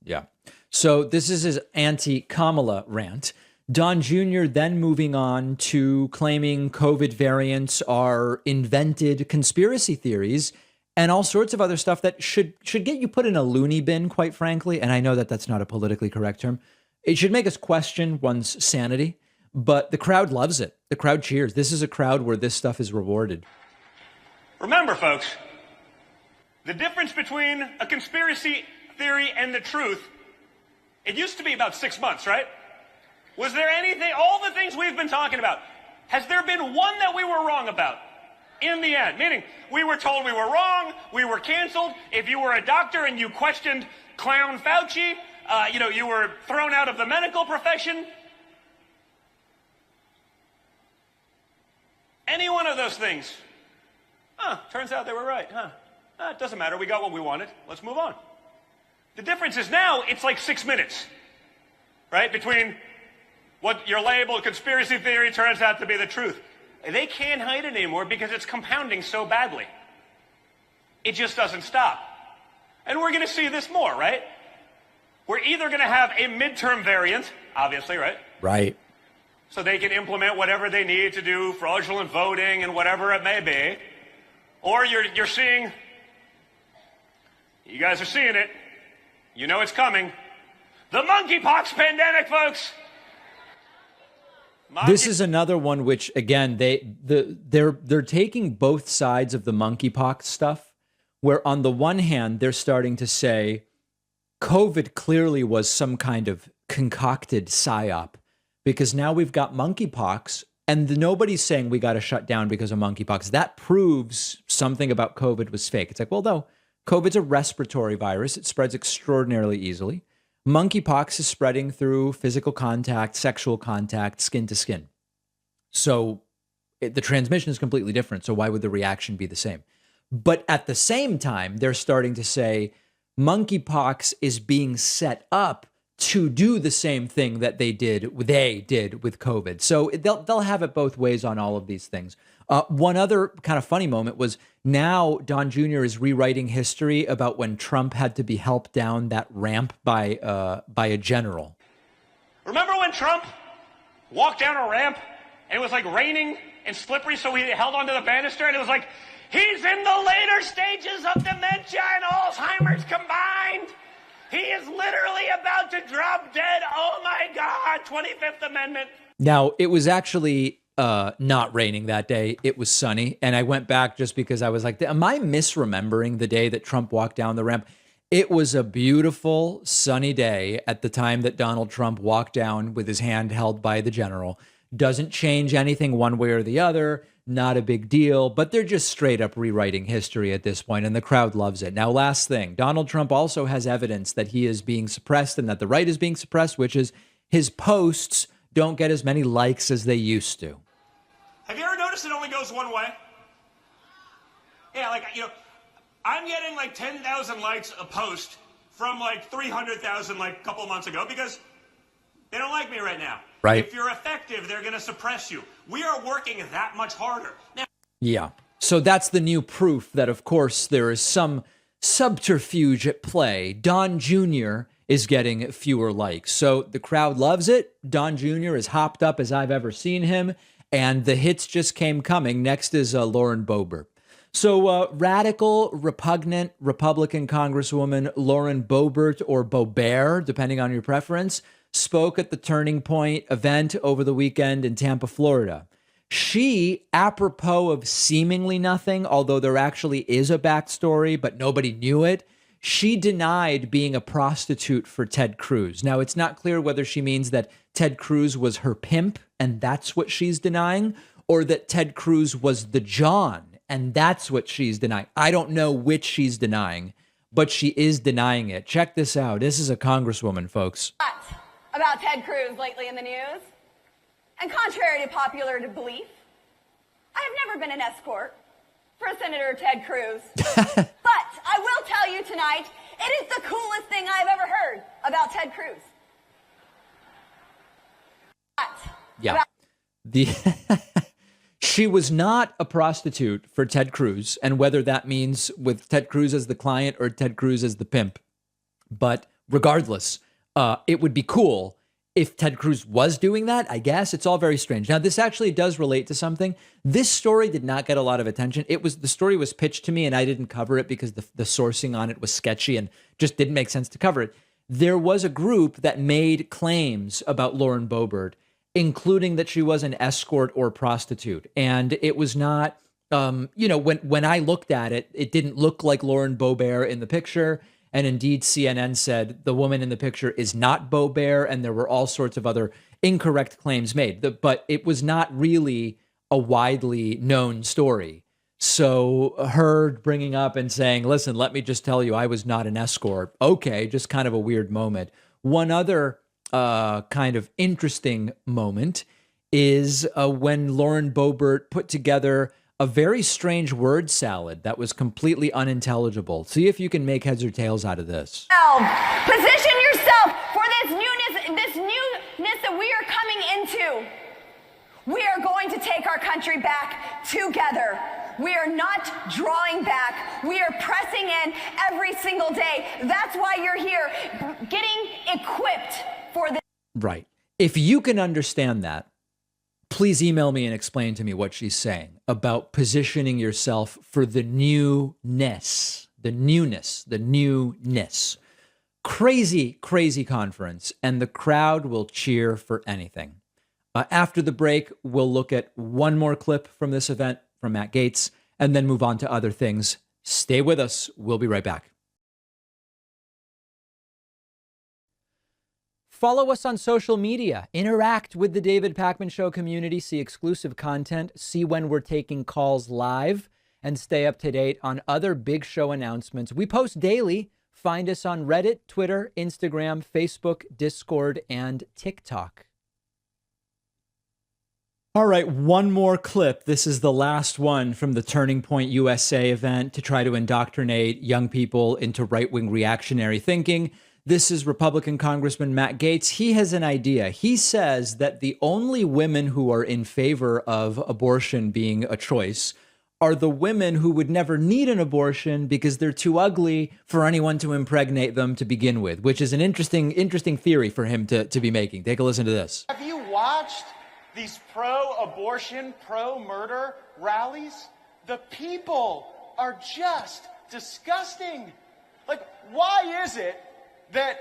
Yeah. So this is his anti-Kamala rant. Don Jr. then moving on to claiming COVID variants are invented conspiracy theories and all sorts of other stuff that should get you put in a loony bin, quite frankly. And I know that that's not a politically correct term. It should make us question one's sanity. But the crowd loves it. The crowd cheers. This is a crowd where this stuff is rewarded. Remember, folks, the difference between a conspiracy theory and the truth, it used to be about 6 months, right? Was there anything, all the things we've been talking about, has there been one that we were wrong about in the end? Meaning, we were told we were wrong, we were canceled. If you were a doctor and you questioned Clown Fauci, you were thrown out of the medical profession. Any one of those things. Turns out they were right, it doesn't matter. We got what we wanted. Let's move on. The difference is now it's like 6 minutes, right? Between what your label conspiracy theory turns out to be the truth. They can't hide it anymore because it's compounding so badly. It just doesn't stop. And we're going to see this more, right? We're either going to have a midterm variant, obviously, right? Right. So they can implement whatever they need to do, fraudulent voting and whatever it may be. Or you're seeing, you guys are seeing it, you know it's coming, the monkeypox pandemic, folks. This is another one which, again, they're taking both sides of the monkeypox stuff, where on the one hand, they're starting to say COVID clearly was some kind of concocted psyop, because now we've got monkeypox and nobody's saying we got to shut down because of monkeypox. That proves something about COVID was fake. It's like, well, no, COVID's a respiratory virus. It spreads extraordinarily easily. Monkeypox is spreading through physical contact, sexual contact, skin to skin. So the transmission is completely different. So why would the reaction be the same? But at the same time, they're starting to say monkeypox is being set up to do the same thing that they did with COVID. So they'll have it both ways on all of these things. One other kind of funny moment was now Don Jr. is rewriting history about when Trump had to be helped down that ramp by a general. Remember when Trump walked down a ramp and it was like raining and slippery, so he held onto the banister and it was like, he's in the later stages of dementia and Alzheimer's combined. He is literally about to drop dead. Oh my God, 25th Amendment. Now, it was actually not raining that day. It was sunny. And I went back just because I was like, am I misremembering the day that Trump walked down the ramp? It was a beautiful sunny day at the time that Donald Trump walked down with his hand held by the general. Doesn't change anything one way or the other. Not a big deal, but they're just straight up rewriting history at this point, and the crowd loves it. Now, last thing, Donald Trump also has evidence that he is being suppressed and that the right is being suppressed, which is his posts don't get as many likes as they used to. Have you ever noticed it only goes one way? Yeah, like, I'm getting like 10,000 likes a post from like 300,000 like a couple of months ago because they don't like me right now. Right. If you're effective, they're going to suppress you. We are working that much harder. Now, yeah. So that's the new proof that, of course, there is some subterfuge at play. Don Jr. is getting fewer likes. So the crowd loves it. Don Jr. is hopped up as I've ever seen him. And the hits just came coming. Next is Lauren Boebert. So radical, repugnant Republican Congresswoman Lauren Boebert, or Boebert, depending on your preference, spoke at the Turning Point event over the weekend in Tampa, Florida. She, apropos of seemingly nothing, although there actually is a backstory, but nobody knew it, she denied being a prostitute for Ted Cruz. Now, it's not clear whether she means that Ted Cruz was her pimp, and that's what she's denying, or that Ted Cruz was the John, and that's what she's denying. I don't know which she's denying, but she is denying it. Check this out. This is a congresswoman, folks. About Ted Cruz lately in the news. And contrary to popular belief, I have never been an escort for Senator Ted Cruz. But I will tell you tonight, it is the coolest thing I've ever heard about Ted Cruz. Yeah. She was not a prostitute for Ted Cruz, and whether that means with Ted Cruz as the client or Ted Cruz as the pimp. But regardless, it would be cool if Ted Cruz was doing that. I guess it's all very strange. Now, this actually does relate to something. This story did not get a lot of attention. The story was pitched to me and I didn't cover it because the sourcing on it was sketchy and just didn't make sense to cover it. There was a group that made claims about Lauren Boebert, including that she was an escort or prostitute. And it was not, when I looked at it, it didn't look like Lauren Boebert in the picture. And indeed, CNN said the woman in the picture is not Boebert, and there were all sorts of other incorrect claims made. But it was not really a widely known story. So her bringing up and saying, listen, let me just tell you, I was not an escort. Okay, just kind of a weird moment. One other kind of interesting moment is when Lauren Boebert put together a very strange word salad that was completely unintelligible. See if you can make heads or tails out of this. Position yourself for this newness that we are coming into. We are going to take our country back together. We are not drawing back. We are pressing in every single day. That's why you're here, getting equipped for this. Right. If you can understand that, please email me and explain to me what she's saying about positioning yourself for the newness, the newness. Crazy, crazy conference, and the crowd will cheer for anything. After the break, we'll look at one more clip from this event from Matt Gaetz, and then move on to other things. Stay with us. We'll be right back. Follow us on social media, interact with the David Pakman Show community, see exclusive content, see when we're taking calls live, and stay up to date on other big show announcements. We post daily. Find us on Reddit, Twitter, Instagram, Facebook, Discord, and TikTok. All right, one more clip. This is the last one from the Turning Point USA event to try to indoctrinate young people into right-wing reactionary thinking. This is Republican Congressman Matt Gaetz. He has an idea. He says that the only women who are in favor of abortion being a choice are the women who would never need an abortion because they're too ugly for anyone to impregnate them to begin with, which is an interesting theory for him to be making. Take a listen to this. Have you watched these pro-abortion, pro-murder rallies? The people are just disgusting. Like, why is it that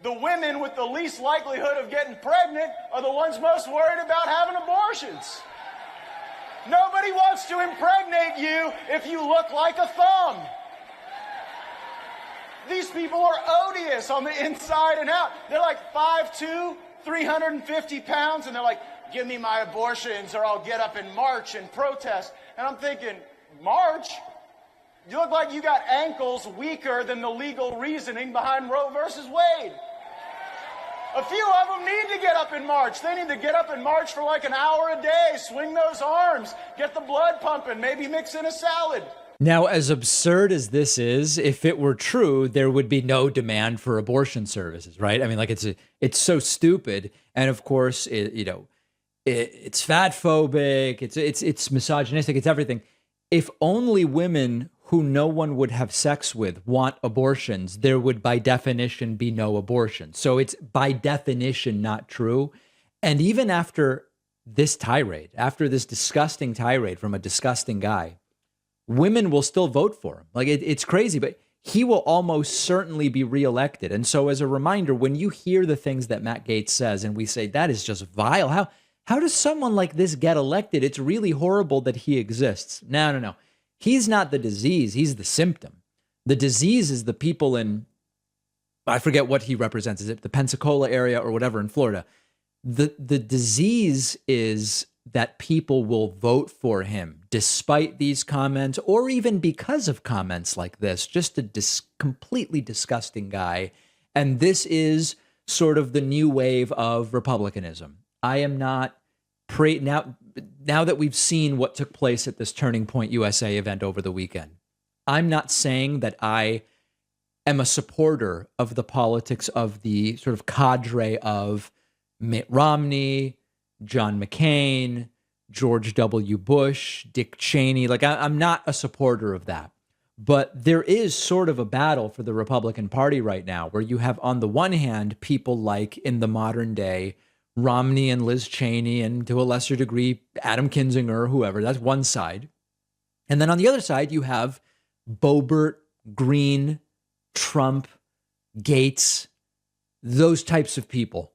the women with the least likelihood of getting pregnant are the ones most worried about having abortions? Nobody wants to impregnate you if you look like a thumb. These people are odious on the inside and out. They're like 5'2", 350 pounds, and they're like, give me my abortions or I'll get up and march and protest. And I'm thinking, march? You look like you got ankles weaker than the legal reasoning behind Roe versus Wade. A few of them need to get up and march. They need to get up and march for like an hour a day, swing those arms, get the blood pumping, maybe mix in a salad. Now, as absurd as this is, if it were true, there would be no demand for abortion services, right? I mean, like it's so stupid. And of course, it's fat phobic, it's misogynistic, it's everything. If only women who no one would have sex with want abortions, there would by definition be no abortion. So it's by definition not true. And even after this tirade, after this disgusting tirade from a disgusting guy, women will still vote for him. Like it's crazy, but he will almost certainly be reelected. And so as a reminder, when you hear the things that Matt Gaetz says and we say that is just vile, How does someone like this get elected? It's really horrible that he exists. No. He's not the disease. He's the symptom. The disease is the people in, I forget what he represents. Is it the Pensacola area or whatever in Florida? The disease is that people will vote for him despite these comments or even because of comments like this. Just a completely disgusting guy. And this is sort of the new wave of Republicanism. I am not now that we've seen what took place at this Turning Point USA event over the weekend. I'm not saying that I am a supporter of the politics of the sort of cadre of Mitt Romney, John McCain, George W. Bush, Dick Cheney. Like, I'm not a supporter of that. But there is sort of a battle for the Republican Party right now where you have, on the one hand, people like in the modern day, Romney and Liz Cheney, and to a lesser degree, Adam Kinzinger, whoever. That's one side. And then on the other side, you have Boebert, Greene, Trump, Gaetz, those types of people.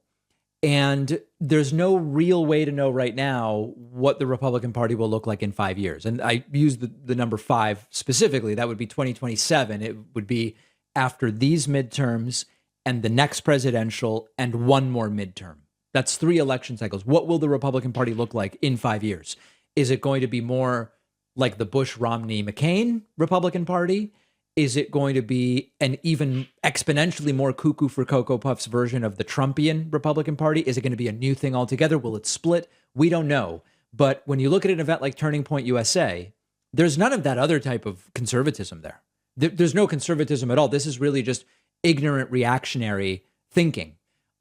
And there's no real way to know right now what the Republican Party will look like in 5 years. And I use the number 5 specifically. That would be 2027. It would be after these midterms and the next presidential and one more midterm. That's 3 election cycles. What will the Republican Party look like in 5 years? Is it going to be more like the Bush, Romney, McCain Republican Party? Is it going to be an even exponentially more cuckoo for Cocoa Puffs version of the Trumpian Republican Party? Is it going to be a new thing altogether? Will it split? We don't know. But when you look at an event like Turning Point USA, there's none of that other type of conservatism there. There's no conservatism at all. This is really just ignorant reactionary thinking.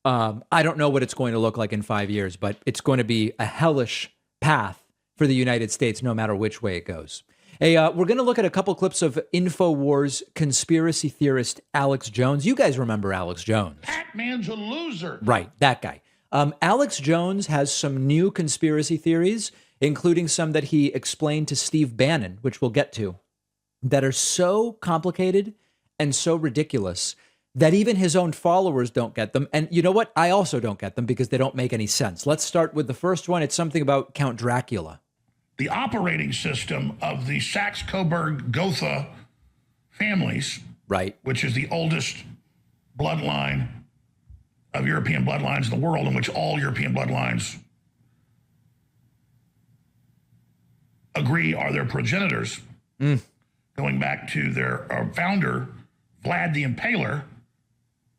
I don't know what it's going to look like in 5 years, but it's going to be a hellish path for the United States, no matter which way it goes. Hey, we're going to look at a couple clips of InfoWars conspiracy theorist Alex Jones. You guys remember Alex Jones? That man's a loser. Right, that guy. Alex Jones has some new conspiracy theories, including some that he explained to Steve Bannon, which we'll get to, that are so complicated and so ridiculous that even his own followers don't get them. And you know what? I also don't get them because they don't make any sense. Let's start with the first one. It's something about Count Dracula. The operating system of the Saxe-Coburg-Gotha families, right, which is the oldest bloodline of European bloodlines in the world, in which all European bloodlines agree are their progenitors, going back to their founder, Vlad the Impaler.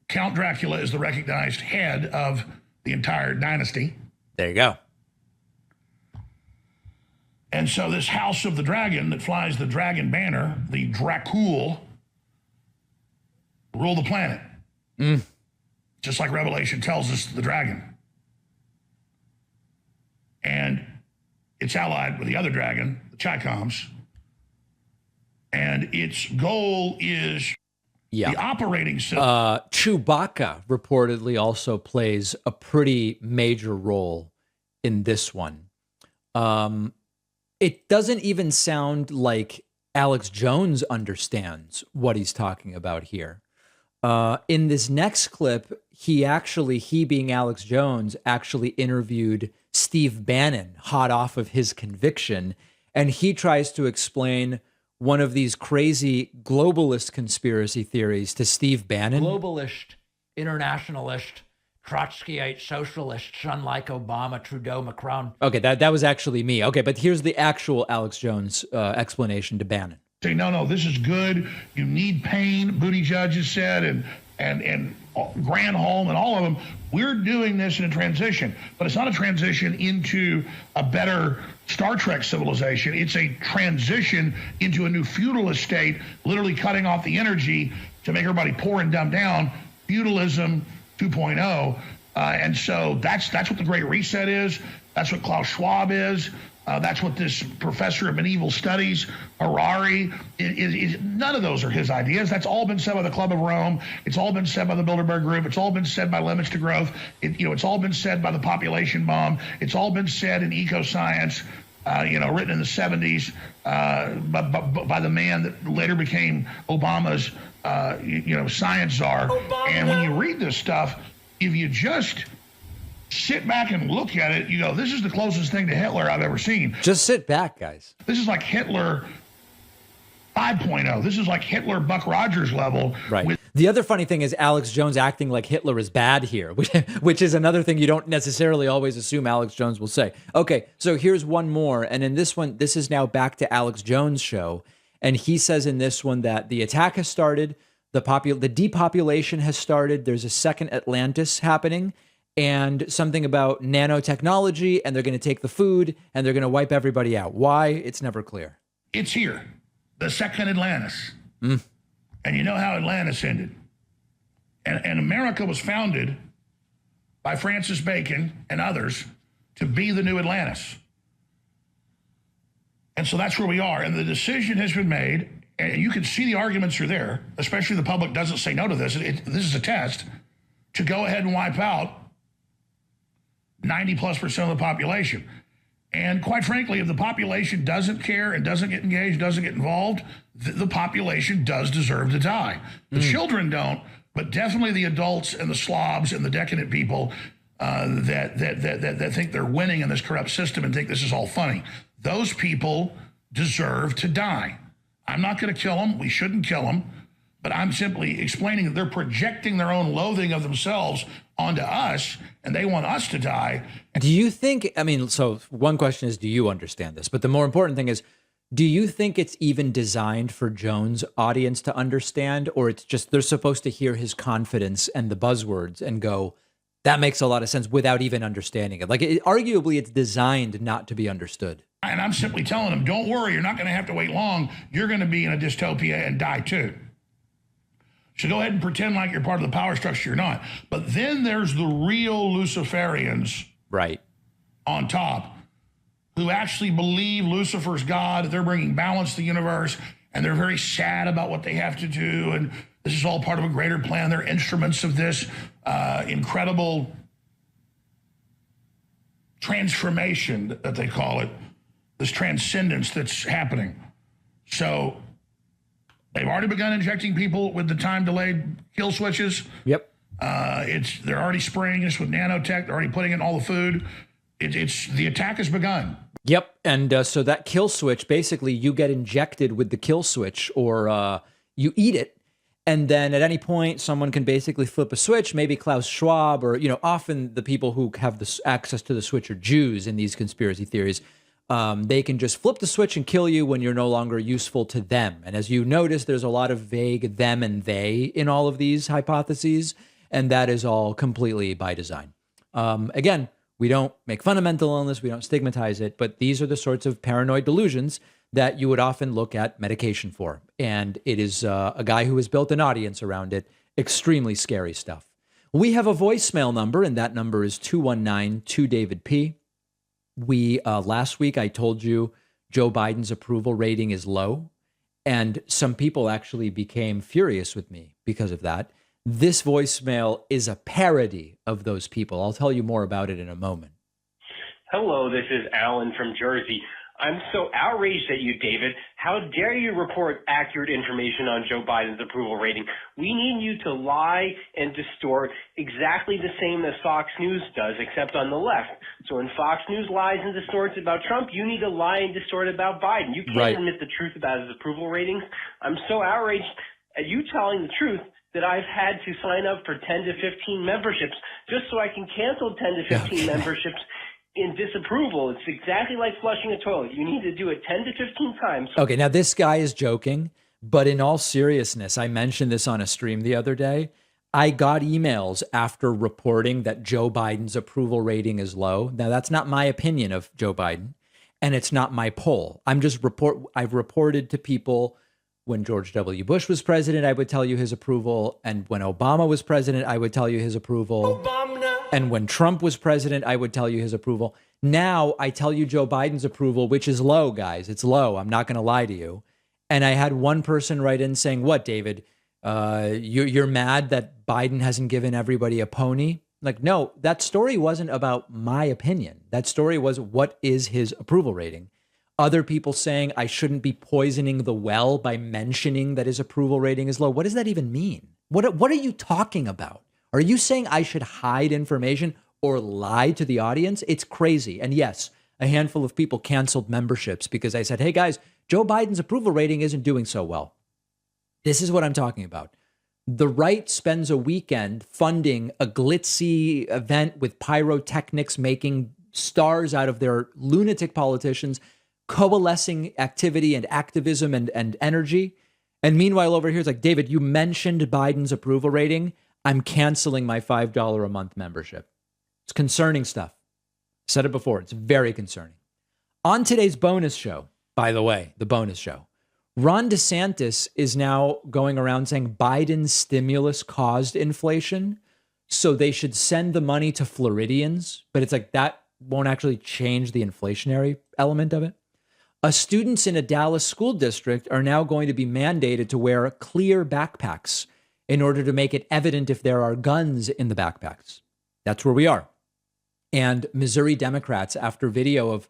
Count Dracula is the recognized head of the entire dynasty. There you go. And so this House of the Dragon that flies the dragon banner, the Dracul, rule the planet. Just like Revelation tells us, the dragon. And it's allied with the other dragon, the Chicoms. And its goal is the operating system. Chewbacca reportedly also plays a pretty major role in this one. It doesn't even sound like Alex Jones understands what he's talking about here. In this next clip, he being Alex Jones, actually interviewed Steve Bannon, hot off of his conviction, and he tries to explain one of these crazy globalist conspiracy theories to Steve Bannon. Globalist, internationalist, Trotskyite socialists, unlike Obama, Trudeau, Macron. Okay, that was actually me. Okay, but here's the actual Alex Jones explanation to Bannon. Say, no, this is good. You need pain, Buttigieg has said, and Granholm and all of them. We're doing this in a transition, but it's not a transition into a better Star Trek civilization. It's a transition into a new feudalist state, literally cutting off the energy to make everybody poor and dumb down. Feudalism 2.0. And so that's what the Great Reset is. That's what Klaus Schwab is. That's what this professor of medieval studies, Harari, is. None of those are his ideas. That's all been said by the Club of Rome. It's all been said by the Bilderberg Group. It's all been said by Limits to Growth. It's all been said by the population bomb. It's all been said in ecoscience, written in the 70s by the man that later became Obama's, science czar. Obama. And when you read this stuff, if you just sit back and look at it, you go, this is the closest thing to Hitler I've ever seen. Just sit back, guys. This is like Hitler 5.0. This is like Hitler Buck Rogers level. Right. The other funny thing is Alex Jones acting like Hitler is bad here, which is another thing you don't necessarily always assume Alex Jones will say. Okay, so here's one more. And in this one, this is now back to Alex Jones' show. And he says in this one that the attack has started, the depopulation has started, there's a second Atlantis happening, and something about nanotechnology, and they're going to take the food, and they're going to wipe everybody out. Why? It's never clear. It's here. The second Atlantis. And you know how Atlantis ended. And America was founded by Francis Bacon and others to be the new Atlantis. And so that's where we are. And the decision has been made, and you can see the arguments are there, especially the public doesn't say no to this. This is a test to go ahead and wipe out 90+% of the population. And quite frankly, if the population doesn't care and doesn't get engaged, doesn't get involved, the population does deserve to die. The children don't, but definitely the adults and the slobs and the decadent people that think they're winning in this corrupt system and think this is all funny. Those people deserve to die. I'm not going to kill them. We shouldn't kill them. But I'm simply explaining that they're projecting their own loathing of themselves onto us, and they want us to die. Do you think, I mean, so one question is, do you understand this? But the more important thing is, do you think it's even designed for Jones' audience to understand, or it's just they're supposed to hear his confidence and the buzzwords and go, that makes a lot of sense without even understanding it? Like, arguably, it's designed not to be understood. And I'm simply telling them, don't worry, you're not going to have to wait long. You're going to be in a dystopia and die too. So go ahead and pretend like you're part of the power structure. You're not. But then there's the real Luciferians, right, on top, who actually believe Lucifer's God. They're bringing balance to the universe, and they're very sad about what they have to do. And this is all part of a greater plan. They're instruments of this incredible transformation that they call it, this transcendence that's happening. So they've already begun injecting people with the time-delayed kill switches. Yep. They're already spraying us with nanotech. They're already putting it in all the food. The attack has begun. Yep. And so that kill switch, basically, you get injected with the kill switch, or you eat it. And then at any point, someone can basically flip a switch, maybe Klaus Schwab, or, often the people who have this access to the switch are Jews in these conspiracy theories. They can just flip the switch and kill you when you're no longer useful to them. And as you notice, there's a lot of vague them and they in all of these hypotheses, and that is all completely by design. Again, we don't make fun of mental illness, we don't stigmatize it, but these are the sorts of paranoid delusions that you would often look at medication for. And it is a guy who has built an audience around it. Extremely scary stuff. We have a voicemail number, and that number is 219-2-DAVID-P. Last week, I told you Joe Biden's approval rating is low, and some people actually became furious with me because of that. This voicemail is a parody of those people. I'll tell you more about it in a moment. Hello, this is Alan from Jersey. I'm so outraged at you, David. How dare you report accurate information on Joe Biden's approval rating? We need you to lie and distort exactly the same as Fox News does, except on the left. So when Fox News lies and distorts about Trump, you need to lie and distort about Biden. You can't admit the truth about his approval ratings. I'm so outraged at you telling the truth that I've had to sign up for 10 to 15 memberships just so I can cancel 10 to 15 memberships in disapproval. It's exactly like flushing a toilet. You need to do it 10 to 15 times. Okay, now this guy is joking, but in all seriousness, I mentioned this on a stream the other day. I got emails after reporting that Joe Biden's approval rating is low. Now, that's not my opinion of Joe Biden, and it's not my poll. I've reported to people when George W. Bush was president, I would tell you his approval. And when Obama was president, I would tell you his approval. And when Trump was president, I would tell you his approval. Now I tell you Joe Biden's approval, which is low, guys. It's low. I'm not going to lie to you. And I had one person write in saying, what, David, you're mad that Biden hasn't given everybody a pony? Like, no, that story wasn't about my opinion. That story was, what is his approval rating? Other people saying I shouldn't be poisoning the well by mentioning that his approval rating is low. What does that even mean? What are you talking about? Are you saying I should hide information? or lie to the audience. It's crazy. And yes, a handful of people canceled memberships because I said, hey guys, Joe Biden's approval rating isn't doing so well. This is what I'm talking about. The right spends a weekend funding a glitzy event with pyrotechnics, making stars out of their lunatic politicians, coalescing activity and activism and energy. And meanwhile, over here, it's like, David, you mentioned Biden's approval rating. I'm canceling my $5 a month membership. It's concerning stuff. Said it before. It's very concerning. On today's bonus show, by the way, the bonus show, Ron DeSantis is now going around saying Biden's stimulus caused inflation, so they should send the money to Floridians. But it's like that won't actually change the inflationary element of it. Students in a Dallas school district are now going to be mandated to wear clear backpacks in order to make it evident if there are guns in the backpacks. That's where we are. And Missouri Democrats, after video of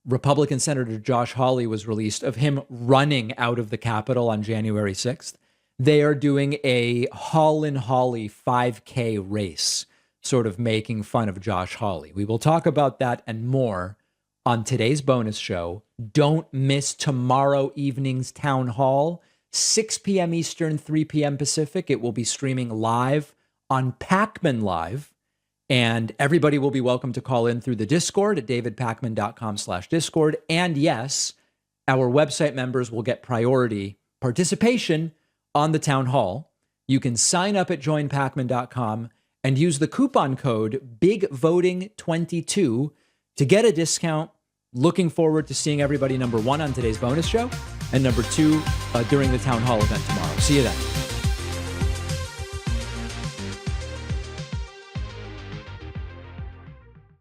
Republican Senator Josh Hawley was released of him running out of the Capitol on January 6th, they are doing a Hall Hawley 5K race, sort of making fun of Josh Hawley. We will talk about that and more on today's bonus show. Don't miss tomorrow evening's town hall, 6 p.m. Eastern, 3 p.m. Pacific. It will be streaming live on Pacman Live. And everybody will be welcome to call in through the Discord at davidpacman.com/Discord. And yes, our website members will get priority participation on the town hall. You can sign up at joinpacman.com and use the coupon code BIGVOTING22 to get a discount. Looking forward to seeing everybody, number one, on today's bonus show, and number two, during the town hall event tomorrow. See you then.